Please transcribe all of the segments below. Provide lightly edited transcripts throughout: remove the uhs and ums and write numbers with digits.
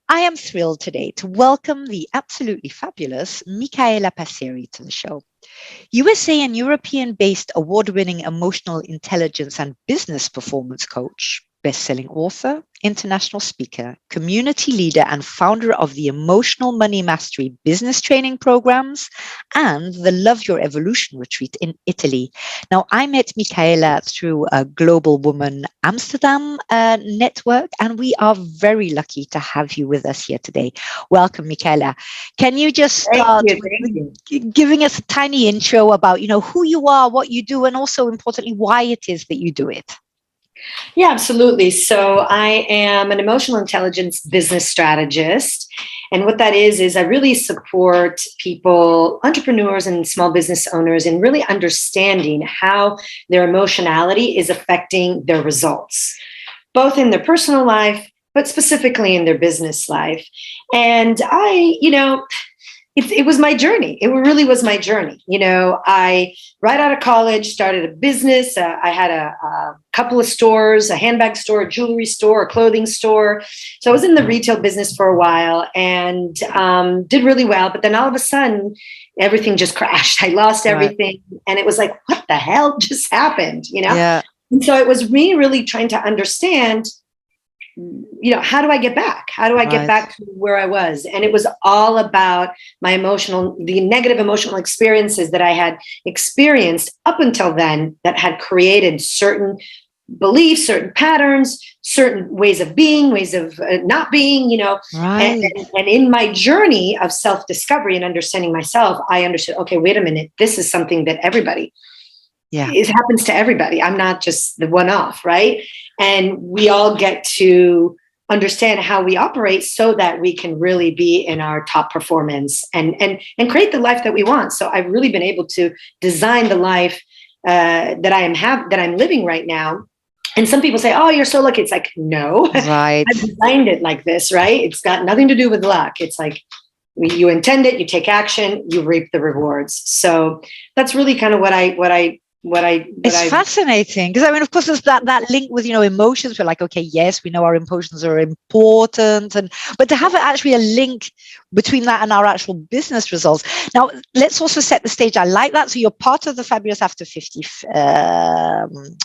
I am thrilled today to welcome the absolutely fabulous Micaela Passeri to the show. USA and European based award winning emotional intelligence and business performance coach, best-selling author, international speaker, community leader, and founder of the Emotional Money Mastery business training programs and the Love Your Evolution retreat in Italy. Now, I met Micaela through a Global Woman Amsterdam network, and we are very lucky to have you with us here today. Welcome, Micaela. Can you just Thank start you. with Thank you. giving us a tiny intro about, who you are, what you do, and also importantly, why it is that you do it? Yeah, absolutely. So I am an emotional intelligence business strategist. And what that is I really support people, entrepreneurs and small business owners in really understanding how their emotionality is affecting their results, both in their personal life, but specifically in their business life. And it was my journey. It really was my journey. I right out of college started a business. I had a couple of stores, a handbag store, a jewelry store, a clothing store. So I was in the retail business for a while and did really well. But then all of a sudden, everything just crashed. I lost Right. everything, and it was like, what the hell just happened? Yeah. And so it was me really trying to understand, how do I get back? How do I get Right. back to where I was? And it was all about the negative emotional experiences that I had experienced up until then that had created certain beliefs, certain patterns, certain ways of being, ways of not being, and, Right. and, and in my journey of self-discovery and understanding myself, I understood, okay, wait a minute, this is something that Yeah. it happens to everybody. I'm not just the one off, right? And we all get to understand how we operate so that we can really be in our top performance and create the life that we want. So I've really been able to design the life that I'm living right now. And some people say, "Oh, you're so lucky." It's like, no, Right. I've designed it like this, right? It's got nothing to do with luck. It's like you intend it, you take action, you reap the rewards. So that's really kind of what It's I fascinating because I mean, of course, there's that link with emotions. We're like, okay, yes, we know our emotions are important, and but to have actually a link between that and our actual business results. Now, let's also set the stage. I like that. So you're part of the Fabulous After 50,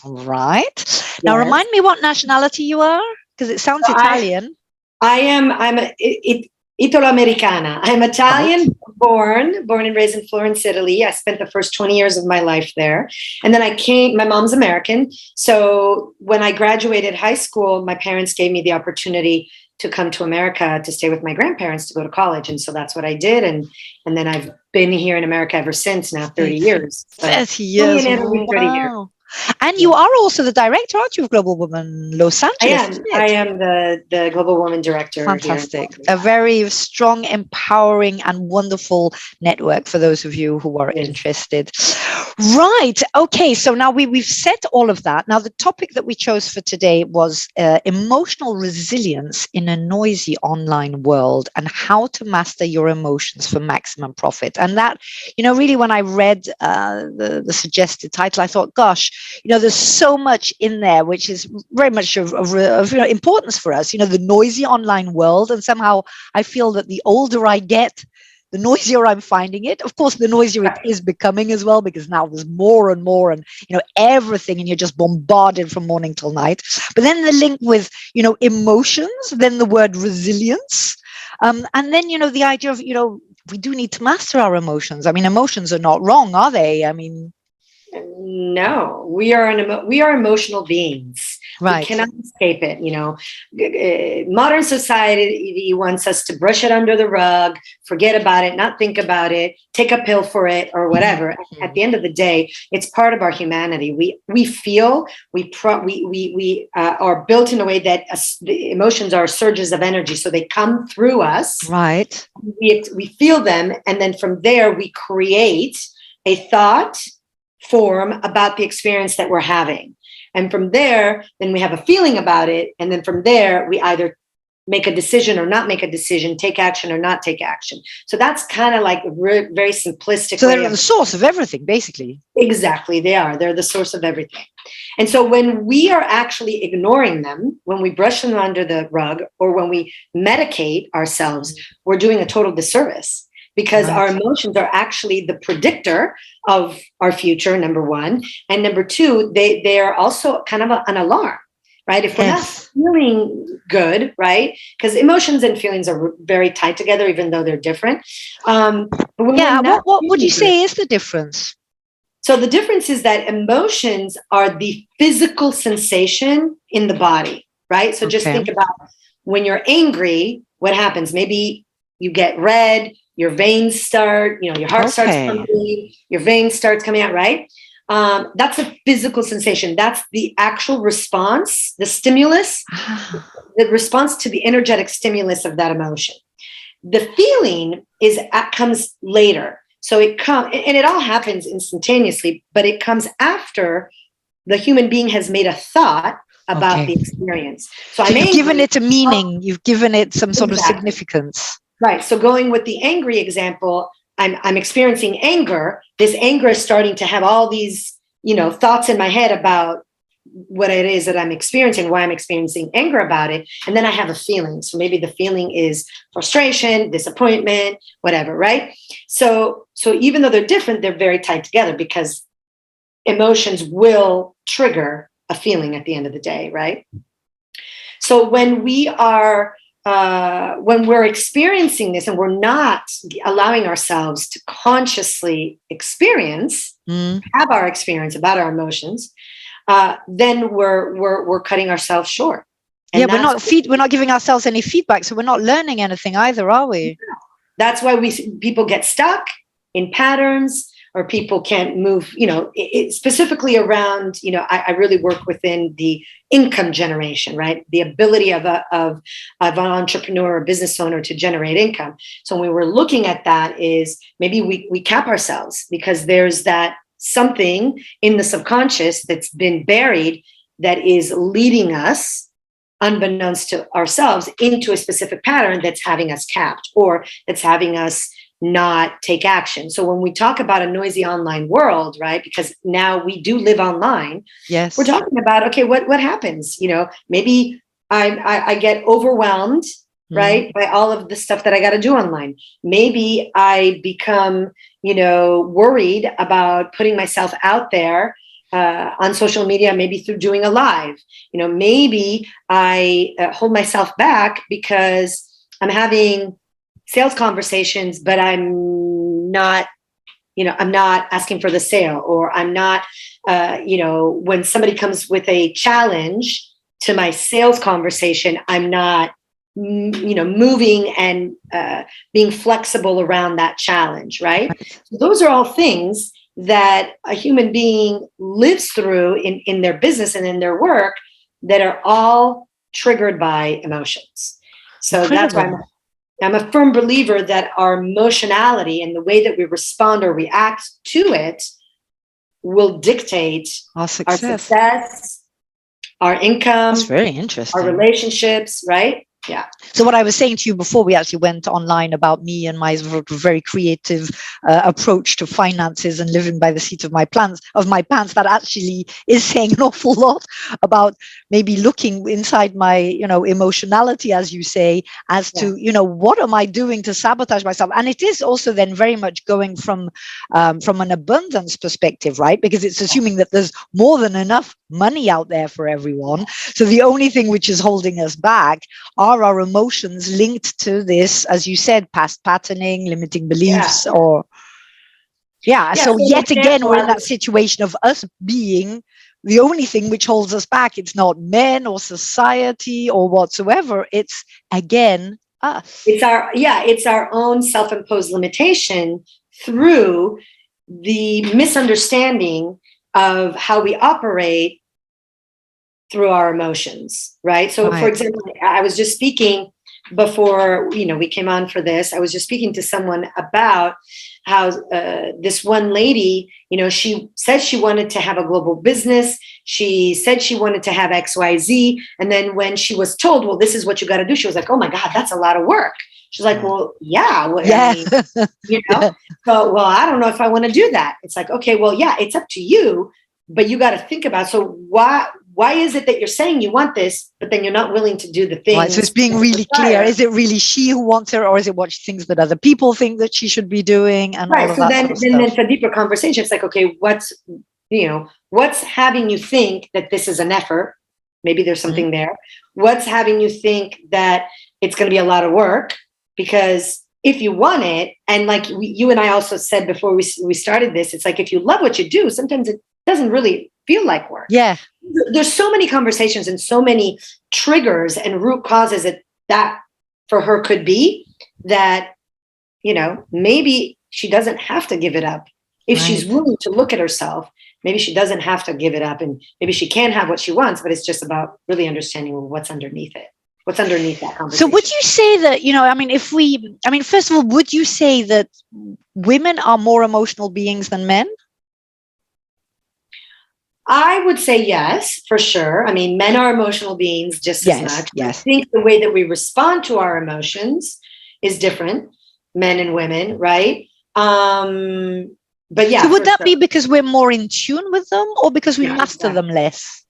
right? Now, yes. remind me what nationality you are because it So sounds Italian, I'm Italo-Americana. I'm right? Italian, born and raised in Florence, Italy. I spent the first 20 years of my life there. And then my mom's American. So when I graduated high school, my parents gave me the opportunity to come to America to stay with my grandparents to go to college. And so that's what I did. And then I've been here in America ever since, now 30 years. So 30 only in years. Italy, 30 years. Wow. And Yeah. you are also the director, aren't you, of Global Woman Los I Angeles, am. isn't I it? am the global woman director here. Fantastic. A very strong, empowering, and wonderful network for those of you who are Yes. interested. Right. Okay. So now we've set all of that. Now, the topic that we chose for today was emotional resilience in a noisy online world and how to master your emotions for maximum profit. And that, really, when I read the suggested title, I thought, gosh, there's so much in there, which is very much of importance for us, the noisy online world. And somehow I feel that the older I get, the noisier I'm finding it. Of course, the noisier it is becoming as well, because now there's more and more and, everything, and you're just bombarded from morning till night. But then the link with, emotions, then the word resilience. And then, the idea of, we do need to master our emotions. I mean, emotions are not wrong, are they? I mean, No, we are emotional beings. We right. cannot escape it. Modern society wants us to brush it under the rug, forget about it, not think about it, take a pill for it, or whatever. At the end of the day, it's part of our humanity. We feel we are built in a way that the emotions are surges of energy, so they come through us. Right. We feel them, and then from there we create a thought form about the experience that we're having. And from there, then we have a feeling about it. And then from there, we either make a decision or not make a decision, take action or not take action. So that's kind of like a very simplistic So way they're the source of everything, basically. Exactly, they are. They're the source of everything. And so when we are actually ignoring them, when we brush them under the rug, or when we medicate ourselves, we're doing a total disservice, because our emotions are actually the predictor of our future, number one. And number two, they are also kind of an alarm, right? If we're not feeling good, right? Because emotions and feelings are very tied together, even though they're different. What would you say is the difference? So the difference is that emotions are the physical sensation in the body, right? So just think about when you're angry, what happens? Maybe you get red, your veins start, your heart starts pumping, your veins starts coming out, right? That's a physical sensation. That's the actual response, the stimulus, the response to the energetic stimulus of that emotion. The feeling comes later. So it comes, and it all happens instantaneously, but it comes after the human being has made a thought about the experience. So you've given it a meaning. You've given it some sort of significance. Right. So going with the angry example, I'm experiencing anger. This anger is starting to have all these, thoughts in my head about what it is that I'm experiencing, why I'm experiencing anger about it. And then I have a feeling. So maybe the feeling is frustration, disappointment, whatever, right? So even though they're different, they're very tied together, because emotions will trigger a feeling at the end of the day, right? So when we're experiencing this and we're not allowing ourselves to consciously have our experience about our emotions, then we're cutting ourselves short. And we're not giving ourselves any feedback, so we're not learning anything either, are we? That's why people get stuck in patterns, or people can't move. Specifically around. I really work within the income generation, right? The ability of an entrepreneur or business owner to generate income. So when we were looking at that, is maybe we cap ourselves, because there's that something in the subconscious that's been buried that is leading us, unbeknownst to ourselves, into a specific pattern that's having us capped, or that's having us not take action. So when we talk about a noisy online world, right, because now we do live online, yes, we're talking about, okay, what happens? Maybe I get overwhelmed, right, by all of the stuff that I got to do online. Maybe I become, worried about putting myself out there on social media, maybe through doing a live. Maybe I hold myself back because I'm having sales conversations, but I'm not asking for the sale, or I'm not, when somebody comes with a challenge to my sales conversation, I'm not, moving and being flexible around that challenge, right? So those are all things that a human being lives through in their business and in their work, that are all triggered by emotions. So that's why I'm a firm believer that our emotionality and the way that we respond or react to it will dictate our success, our income, that's very interesting, our relationships, right? Yeah. So what I was saying to you before we actually went online about me and my sort of very creative approach to finances and living by the seat of my pants, that actually is saying an awful lot about maybe looking inside my, emotionality, as you say, as to, what am I doing to sabotage myself? And it is also then very much going from an abundance perspective, right? Because it's assuming that there's more than enough money out there for everyone. So the only thing which is holding us back are our emotions linked to this, as you said, past patterning, limiting beliefs, so yet again, we're in that situation of us being the only thing which holds us back. It's not men or society or whatsoever. It's, again, us. It's our own self-imposed limitation through the misunderstanding of how we operate through our emotions, right? So, for example, I was just speaking before, we came on for this, I was just speaking to someone about how this one lady, she said she wanted to have a global business. She said she wanted to have XYZ. And then when she was told, well, this is what you got to do, she was like, oh my God, that's a lot of work. She's like, well, yeah. Yeah. I mean, so, well, I don't know if I want to do that. It's like, okay, well, yeah, it's up to you, but you got to think about, so why is it that you're saying you want this, but then you're not willing to do the things? Right, so it's being really clear. Is it really she who wants it, or is it what she thinks that other people think that she should be doing, and all of so that then, sort of stuff? Then for deeper conversation, it's like, okay, what's having you think that this is an effort? Maybe there's something there. What's having you think that it's going to be a lot of work? Because if you want it, and like you and I also said before we started this, it's like, if you love what you do, sometimes it doesn't really feel like work. Yeah. There's so many conversations and so many triggers and root causes that for her could be that, maybe she doesn't have to give it up. If she's willing to look at herself, maybe she doesn't have to give it up, and maybe she can have what she wants, but it's just about really understanding what's underneath it. What's underneath that conversation. So would you say that, first of all, would you say that women are more emotional beings than men? I would say yes, for sure. I mean, men are emotional beings just as much. Yes. I think the way that we respond to our emotions is different, men and women, right? But yeah. So would that be because we're more in tune with them, or because we master them less?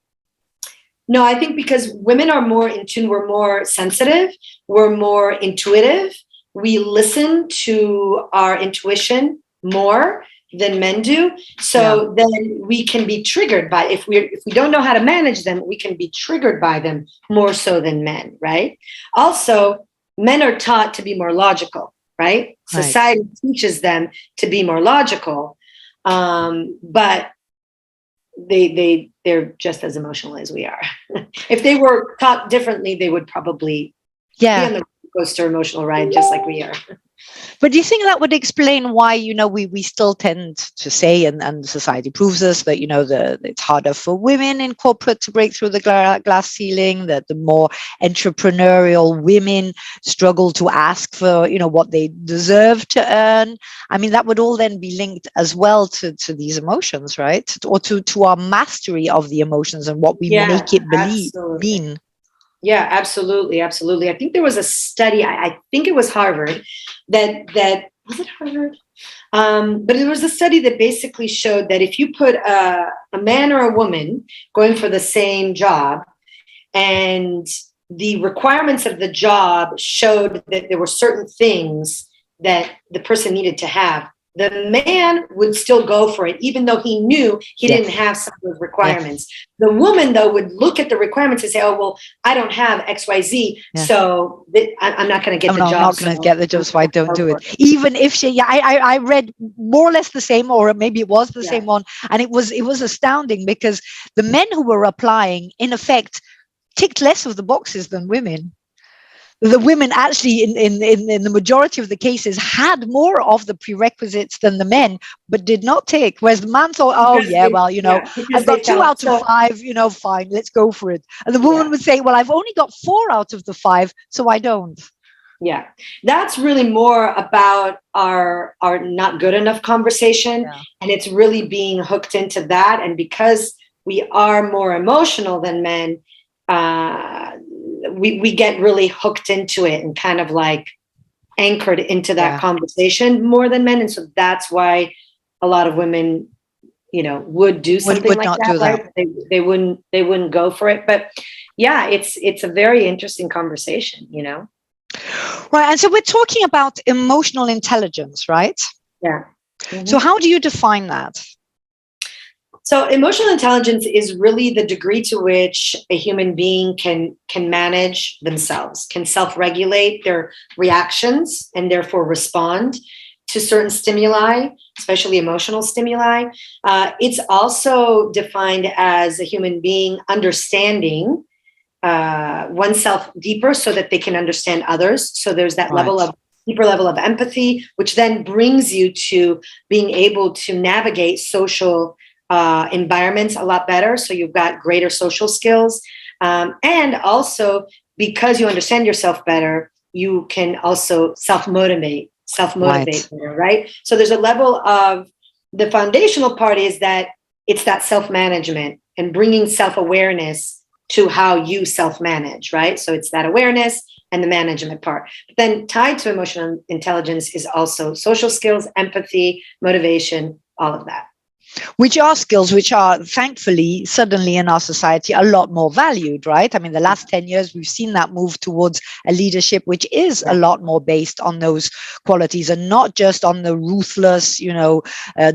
No, I think because women are more in tune, we're more sensitive, we're more intuitive. We listen to our intuition more than men do. So then we can be triggered by, if we don't know how to manage them, we can be triggered by them more so than men, right? Also, men are taught to be more logical, right? Society teaches them to be more logical, but they're just as emotional as we are. If they were taught differently, they would probably be on the roller coaster emotional ride just like we are. But do you think that would explain why, we still tend to say, and society proves us that, it's harder for women in corporate to break through the glass ceiling, that the more entrepreneurial women struggle to ask for, what they deserve to earn? I mean, that would all then be linked as well to these emotions, right? Or to our mastery of the emotions and what we make it mean. Yeah, absolutely. Absolutely. I think there was a study, I think it was Harvard, that was it Harvard? But it was a study that basically showed that if you put a man or a woman going for the same job, and the requirements of the job showed that there were certain things that the person needed to have, the man would still go for it, even though he knew he didn't have some of those requirements. The woman, though, would look at the requirements and say, oh, well, I don't have XYZ, so I'm not going to get the job. I'm not going to get the job, so I don't do it. Even if I read more or less the same, or maybe it was the same one, and it was astounding, because the men who were applying, in effect, ticked less of the boxes than women. The women actually, in the majority of the cases, had more of the prerequisites than the men, but did not take. Whereas the man thought, I've got 2 out of 5, fine, let's go for it. And the woman would say, well, I've only got 4 out of the 5, so I don't. Yeah, that's really more about our not good enough conversation. And it's really being hooked into that. And because we are more emotional than men, we get really hooked into it and kind of like anchored into that conversation more than men. And so that's why a lot of women, would do something like that. Right? They wouldn't go for it. But yeah, it's a very interesting conversation, Right. And so we're talking about emotional intelligence, right? Yeah. Mm-hmm. So how do you define that? So emotional intelligence is really the degree to which a human being can manage themselves, can self-regulate their reactions, and therefore respond to certain stimuli, especially emotional stimuli. It's also defined as a human being understanding oneself deeper so that they can understand others. So there's that deeper level of empathy, which then brings you to being able to navigate social environments a lot better. So you've got greater social skills. And also, because you understand yourself better, you can also self-motivate Right. better, right? So there's a level of, the foundational part is that it's that self-management and bringing self-awareness to how you self-manage, right? So it's that awareness and the management part. But then tied to emotional intelligence is also social skills, empathy, motivation, all of that. Which are skills which are thankfully suddenly in our society a lot more valued, right? I mean, the last 10 years, we've seen that move towards a leadership which is a lot more based on those qualities and not just on the ruthless,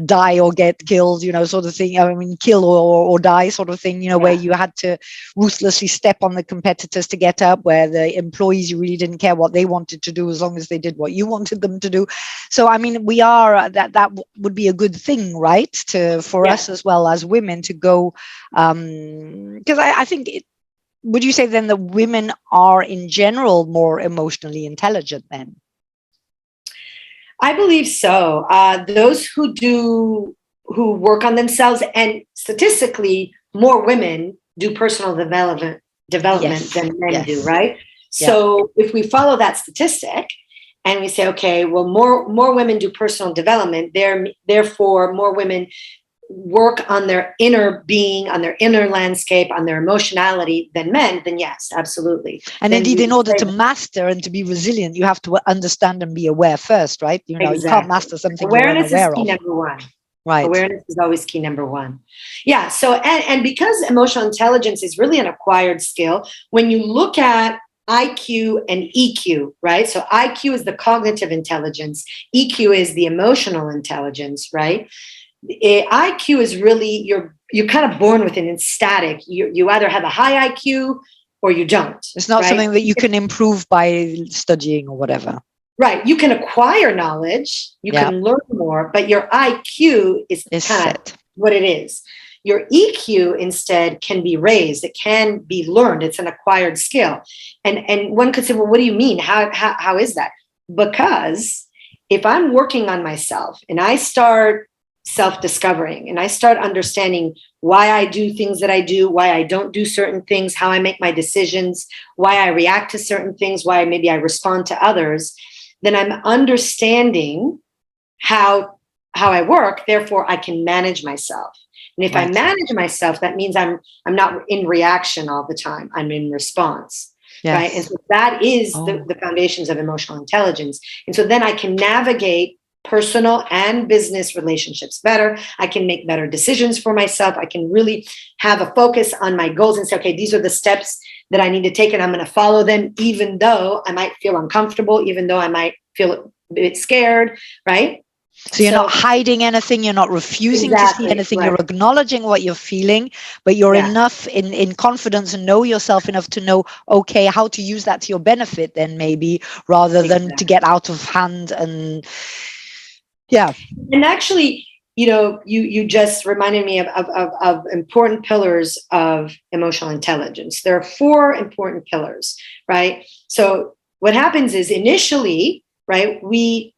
die or get killed, sort of thing. I mean, kill or die sort of thing, where you had to ruthlessly step on the competitors to get up, where the employees, you really didn't care what they wanted to do as long as they did what you wanted them to do. So, I mean, we are, that would be a good thing, right? For us as well as women to go, because I think would you say then that women are in general more emotionally intelligent then? I believe so. Those who work on themselves, and statistically more women do personal development than men do, right? So if we follow that statistic and we say, okay, well, more women do personal development, therefore more women work on their inner being, on their inner landscape, on their emotionality than men, then yes, absolutely. And then indeed, in order to master and to be resilient, you have to understand and be aware first, right? Exactly. You can't master something awareness you're unaware is key of. Number one. Right. Awareness is always key number one. Yeah. So, and because emotional intelligence is really an acquired skill, when you look at IQ and EQ, right? So IQ is the cognitive intelligence. EQ is the emotional intelligence, right? IQ is really, you're kind of born with it. It's static. You either have a high IQ or you don't. It's not something that you can improve by studying or whatever. Right. You can acquire knowledge, you can learn more, but your IQ is kind of what it is. Your EQ instead can be raised. It can be learned. It's an acquired skill. And one could say, well, what do you mean? How is that? Because if I'm working on myself and I start self-discovering and I start understanding why I do things that I do, why I don't do certain things, how I make my decisions, why I react to certain things, why maybe I respond to others, then I'm understanding how I work. Therefore, I can manage myself. And if I manage myself, that means I'm not in reaction all the time. I'm in response. Yes. Right. And so that is the foundations of emotional intelligence. And so then I can navigate personal and business relationships better. I can make better decisions for myself. I can really have a focus on my goals and say, okay, these are the steps that I need to take, and I'm going to follow them, even though I might feel uncomfortable, even though I might feel a bit scared, right? So you're not hiding anything, you're not refusing to see anything, you're acknowledging what you're feeling, but you're enough in confidence and know yourself enough to know, okay, how to use that to your benefit then maybe, rather than to get out of hand. And actually, you just reminded me of important pillars of emotional intelligence. There are 4 important pillars, right? So what happens is initially, right, we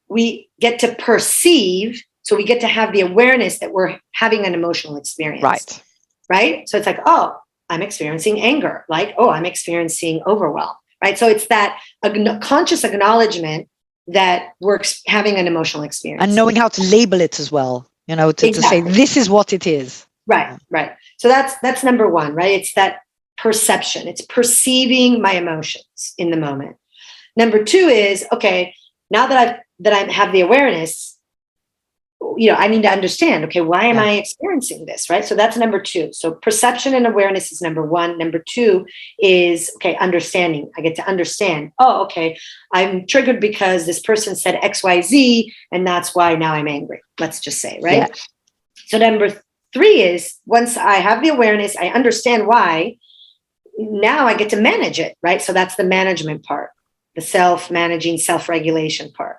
get to perceive, so we get to have the awareness that we're having an emotional experience. Right? So it's like, oh, I'm experiencing anger. Like, oh, I'm experiencing overwhelm. Right? So it's that conscious acknowledgement that we're having an emotional experience. And knowing how to label it as well, to say, this is what it is. Right. So that's number 1, right? It's that perception. It's perceiving my emotions in the moment. Number 2 is, okay, now that I have the awareness, I need to understand, okay, why am I experiencing this, right? So that's number 2. So perception and awareness is number 1. Number 2 is, okay, understanding. I get to understand, oh, okay, I'm triggered because this person said XYZ, and that's why now I'm angry, let's just say, right? Yeah. So number 3 is, once I have the awareness, I understand why, now I get to manage it, right? So that's the management part, the self-managing, self-regulation part.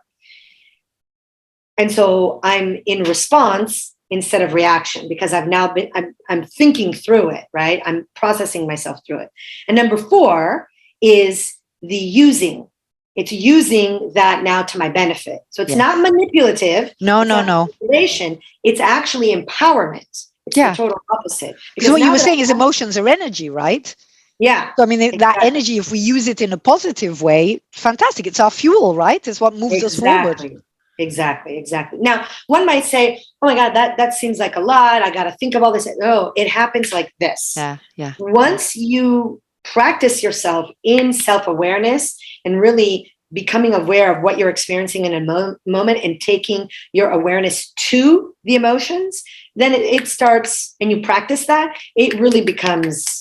And so I'm in response instead of reaction, because I'm thinking through it, right? I'm processing myself through it. And number 4 is the using. It's using that now to my benefit. So it's not manipulative. No. Manipulation. It's actually empowerment. It's the total opposite. Because what you were saying is emotions are energy, right? Yeah. So, I mean, that Exactly. energy, if we use it in a positive way, fantastic. It's our fuel, right? It's what moves us forward. Exactly. Exactly. Exactly. Now, one might say, "Oh my God, that seems like a lot. I got to think of all this." No, it happens like this. Yeah, yeah. Once you practice yourself in self-awareness and really becoming aware of what you're experiencing in a moment and taking your awareness to the emotions, then it starts, and you practice that, it really becomes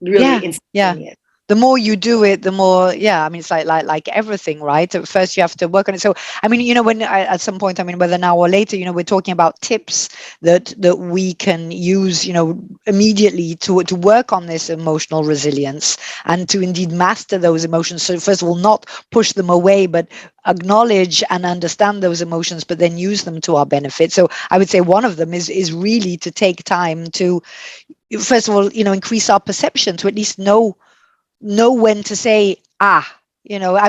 really Yeah, yeah. instantaneous. The more you do it, the more, yeah, I mean, it's like everything, right? At first you have to work on it. So, I mean, when at some point, I mean, whether now or later, we're talking about tips that we can use, immediately to work on this emotional resilience and to indeed master those emotions. So first of all, not push them away, but acknowledge and understand those emotions, but then use them to our benefit. So I would say one of them is really to take time to, first of all, increase our perception, to at least know when to say, I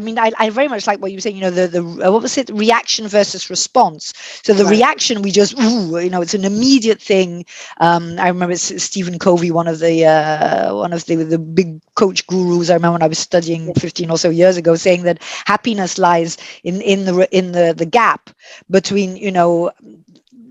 mean, I very much like what you were saying, the what was it, reaction versus response. So the Right. reaction, we just, it's an immediate thing. I remember Stephen Covey, one of the big coach gurus. I remember when I was studying 15 or so years ago, saying that happiness lies in the gap between,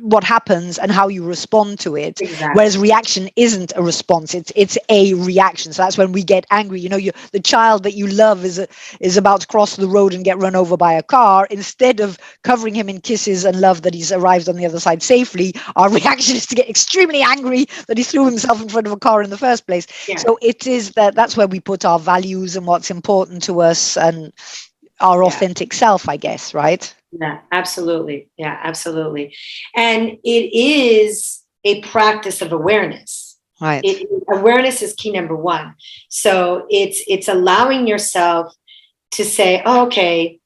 what happens and how you respond to it, Exactly. whereas reaction isn't a response, it's a reaction. So that's when we get angry. The child that you love is about to cross the road and get run over by a car. Instead of covering him in kisses and love that he's arrived on the other side safely, our reaction is to get extremely angry that he threw himself in front of a car in the first place. Yeah. So it is that's where we put our values and what's important to us and our Yeah. authentic self, I guess, right? Yeah, absolutely. Yeah, absolutely. And it is a practice of awareness. Right. Awareness is key number one. So it's allowing yourself to say, oh, okay,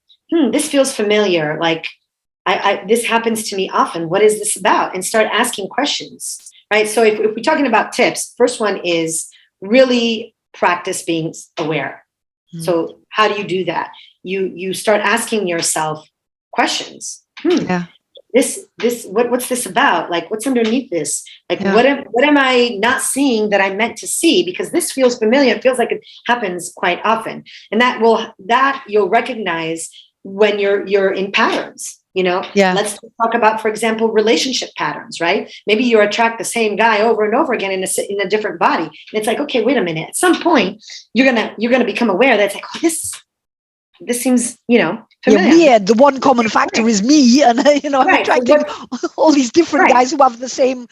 this feels familiar. Like this happens to me often. What is this about? And start asking questions. Right. So if we're talking about tips, first one is really practice being aware. So how do you do that? You start asking yourself questions. Yeah. What's this about? Like, what's underneath this? Like, Yeah. what am I not seeing that I'm meant to see? Because this feels familiar. It feels like it happens quite often, and that you'll recognize when you're in patterns. Yeah. Let's talk about, for example, relationship patterns, right? Maybe you attract the same guy over and over again in a different body. And it's like, okay, wait a minute. At some point, you're gonna become aware that it's like, oh, this seems, familiar. Yeah, weird. The one common factor is me, and I'm Right. So attracting all these different right. guys who have the same,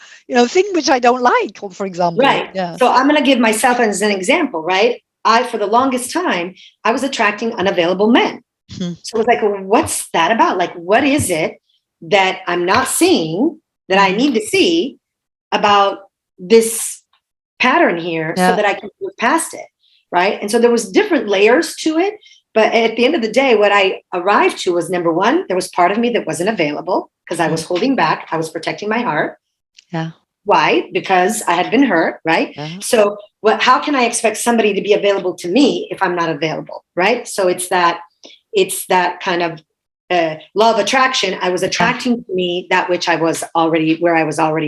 thing which I don't like, for example. Right. Yeah. So I'm going to give myself as an example, right? For the longest time, I was attracting unavailable men. So it was like, well, what's that about? Like, what is it that I'm not seeing that I need to see about this pattern here so that I can move past it? Right. And so there was different layers to it. But at the end of the day, what I arrived to was, number one, there was part of me that wasn't available because I was holding back. I was protecting my heart. Yeah. Why? Because I had been hurt, right? Yeah. So how can I expect somebody to be available to me if I'm not available, right? So it's that kind of law of attraction. I was attracting to me that which I was already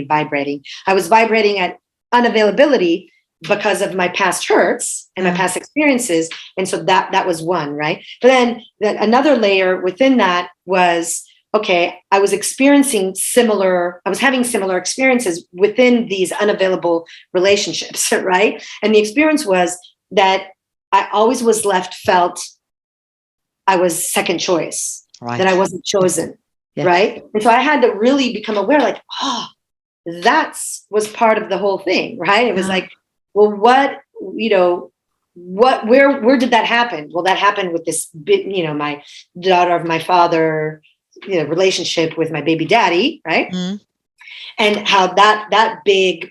vibrating. I was vibrating at unavailability because of my past hurts and my past experiences. And so that was one, right? But then another layer within that was, okay, I was having similar experiences within these unavailable relationships, right? And the experience was that I always felt I was second choice, that I wasn't chosen, right? And so I had to really become aware, like, was part of the whole thing, right? It was like, well, where did that happen? Well, that happened with this bit, my daughter of my father, relationship with my baby daddy, right? And how that big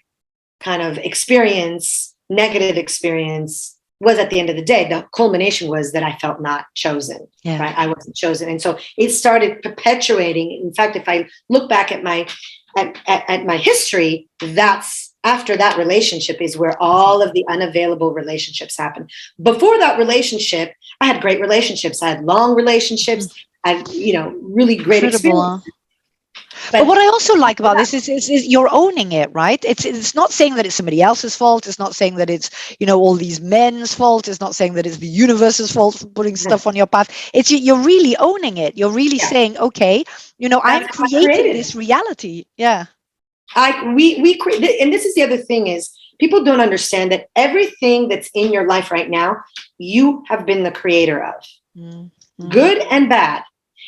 kind of experience, negative experience, was at the end of the day, the culmination was that I felt not chosen, right? I wasn't chosen. And so it started perpetuating. In fact, if I look back at my history, that's after that relationship is where all of the unavailable relationships happen. Before that relationship, I had great relationships. I had long relationships. I had, really great experiences. But what I also like about this is you're owning it, right? It's not saying that it's somebody else's fault. It's not saying that it's, all these men's fault. It's not saying that it's the universe's fault for putting stuff on your path. It's you're really owning it. You're really saying, okay, I'm creating this reality. Yeah. We create, and this is the other thing is people don't understand that everything that's in your life right now, you have been the creator of, good and bad.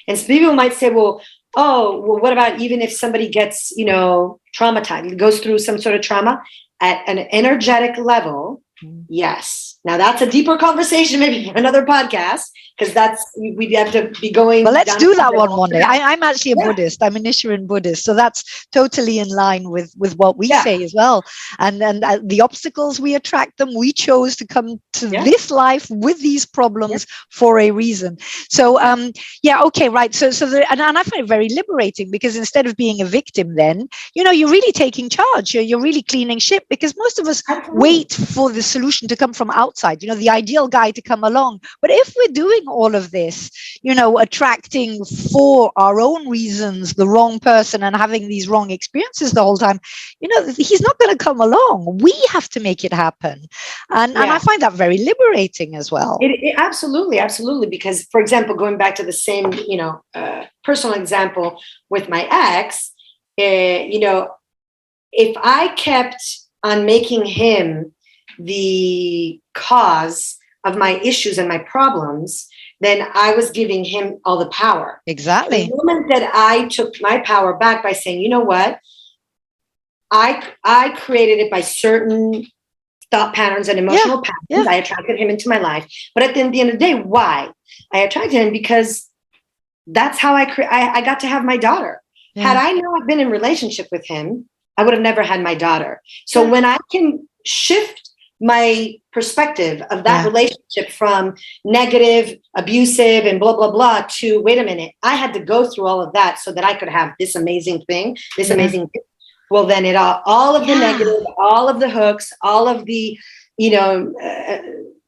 And some people might say, well, what about even if somebody gets, traumatized, goes through some sort of trauma at an energetic level? Yes. Now that's a deeper conversation, maybe for another podcast, because we'd have to be going. Well, let's do that one day. I'm actually a Buddhist. I'm a Nichiren Buddhist, so that's totally in line with what we say as well. And the obstacles, we attract them. We chose to come to this life with these problems for a reason. So okay, right. So and I find it very liberating, because instead of being a victim, then you're really taking charge. You're really cleaning ship, because most of us wait for the solution to come from outside. The ideal guy to come along. But if we're doing all of this, attracting for our own reasons the wrong person and having these wrong experiences the whole time, he's not going to come along. We have to make it happen. And I find that very liberating as well. Absolutely. Because, for example, going back to the same, personal example with my ex, if I kept on making him the cause of my issues and my problems, then I was giving him all the power. Exactly. The moment that I took my power back by saying, you know what, I created it by certain thought patterns and emotional patterns. I attracted him into my life. But at the end of the day, why? I attracted him because that's how I got to have my daughter. Had I not been in relationship with him, I would have never had my daughter. So when I can shift my perspective of that relationship from negative, abusive, and blah, blah, blah, to, wait a minute, I had to go through all of that so that I could have this amazing thing, amazing thing. Well, then all of the negative, all of the hooks, all of the,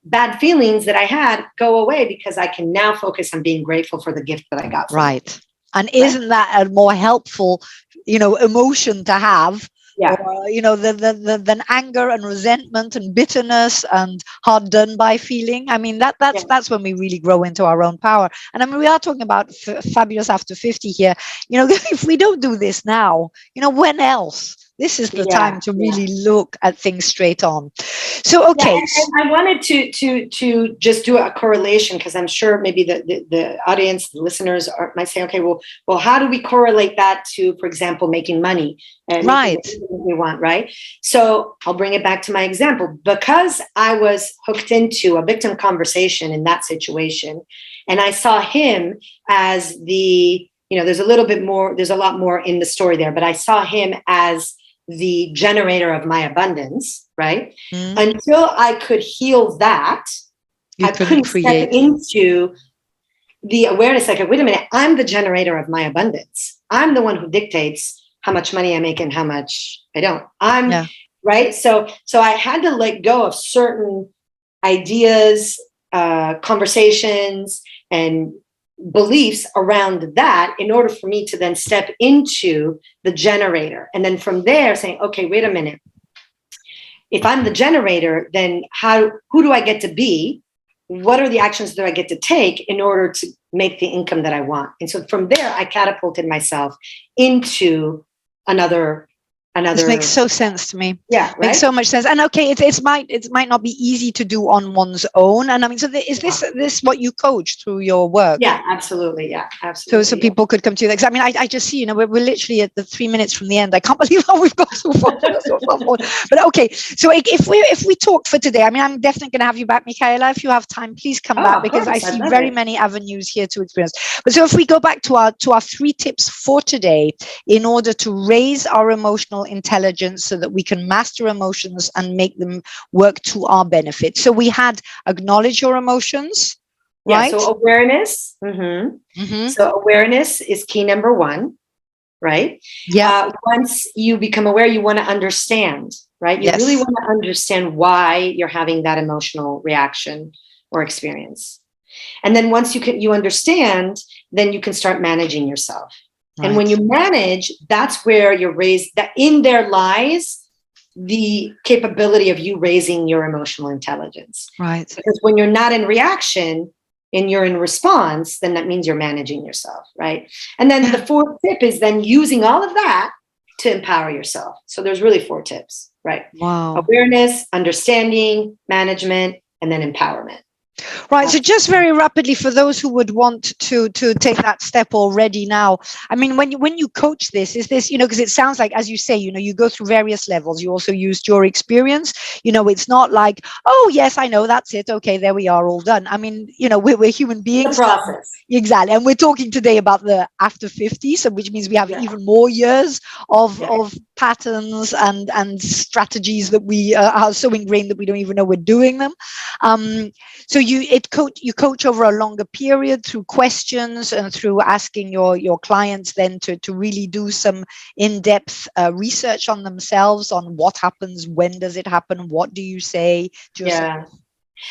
bad feelings that I had go away, because I can now focus on being grateful for the gift that I got. Right. And isn't that a more helpful, emotion to have? Than anger and resentment and bitterness and hard done by feeling. I mean, that's when we really grow into our own power. And I mean, we are talking about fabulous after 50 here. If we don't do this now, when else? This is the time to really look at things straight on. So, okay. And I wanted to just do a correlation, because I'm sure maybe the audience, the listeners might say, okay, well, how do we correlate that to, for example, making money? And we want, right? So I'll bring it back to my example. Because I was hooked into a victim conversation in that situation, and I saw him as the, there's a lot more in the story there, but I saw him as the generator of my abundance, right? Until I could heal that, I couldn't step into the awareness, like, wait a minute, I'm the generator of my abundance. I'm the one who dictates how much money I make and how much I don't. Right? So I had to let go of certain ideas, conversations, and beliefs around that in order for me to then step into the generator. And then from there saying, okay, wait a minute. If I'm the generator, then who do I get to be? What are the actions that I get to take in order to make the income that I want? And so from there, I catapulted myself into another. This makes so sense to me. Yeah, right? Makes so much sense. And okay, it might not be easy to do on one's own. And I mean, so is this what you coach through your work? Yeah, absolutely. Yeah, absolutely. So people could come to you. I mean, I just see, we're literally at the 3 minutes from the end. I can't believe how we've got so far. But okay, so if we talk for today, I mean, I'm definitely going to have you back, Micaela. If you have time, please come back, because I see very many avenues here to experience. But so if we go back to our 3 tips for today, in order to raise our emotional intelligence so that we can master emotions and make them work to our benefit. So we had acknowledge your emotions, right? So awareness. So awareness is key number 1, right? Yeah. Once you become aware, you want to understand, right? You really want to understand why you're having that emotional reaction or experience. And then once you understand, then you can start managing yourself. And when you manage, that's where you're raised, that in there lies the capability of you raising your emotional intelligence. Right. Because when you're not in reaction and you're in response, then that means you're managing yourself, right? And then the fourth tip is then using all of that to empower yourself. So there's really 4 tips, right? Wow. Awareness, understanding, management, and then empowerment. Right. So just very rapidly, for those who would want to take that step already now, I mean, when you coach this, is this, because it sounds like, as you say, you go through various levels. You also used your experience. It's not like, oh, yes, I know, that's it. Okay, there we are, all done. I mean, we're human beings. The process. Exactly. And we're talking today about the after 50, so which means we have even more years of patterns and strategies that we are so ingrained that we don't even know we're doing them. So you coach over a longer period through questions and through asking your clients then to really do some in-depth research on themselves, on what happens, when does it happen, what do you say to yourself?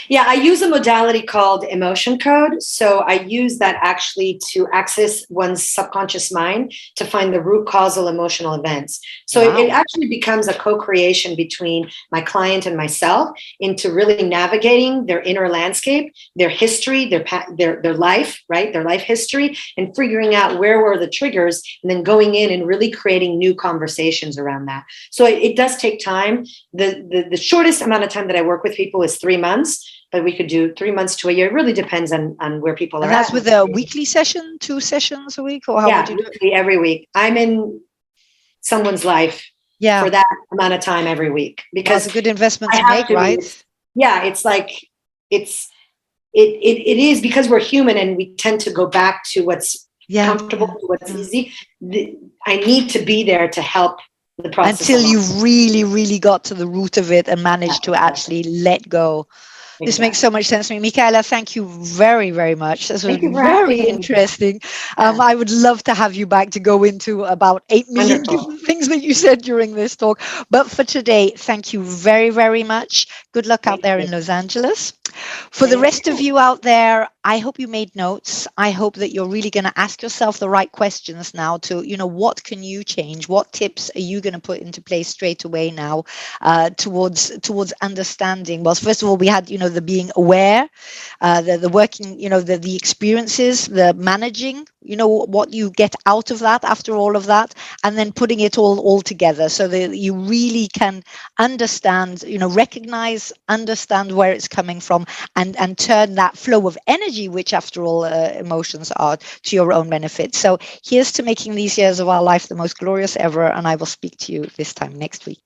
Yeah, I use a modality called emotion code. So I use that actually to access one's subconscious mind to find the root causal emotional events. So it actually becomes a co-creation between my client and myself into really navigating their inner landscape, their history, their life, right? Their life history, and figuring out where were the triggers, and then going in and really creating new conversations around that. So it does take time. The shortest amount of time that I work with people is 3 months. But we could do 3 months to a year. It really depends on where people are. And that's with a weekly session, 2 sessions a week, or how would you do it? Every week. I'm in someone's life for that amount of time every week, because that's a good investment to make, right? It's like it is, because we're human and we tend to go back to what's comfortable, to what's easy. I need to be there to help the process until you've really, really got to the root of it and managed to actually let go. This makes so much sense to me. Micaela, thank you very, very much. This was very interesting. I would love to have you back to go into about 8 million different things that you said during this talk. But for today, thank you very, very much. Good luck out there in Los Angeles. For the rest of you out there, I hope you made notes. I hope that you're really going to ask yourself the right questions now to, what can you change? What tips are you going to put into place straight away now towards understanding? Well, first of all, we had, the being aware, the working, the experiences, the managing, what you get out of that after all of that, and then putting it all together so that you really can understand, recognize, understand where it's coming from, and turn that flow of energy, which after all emotions are, to your own benefit. So here's to making these years of our life the most glorious ever, and I will speak to you this time next week.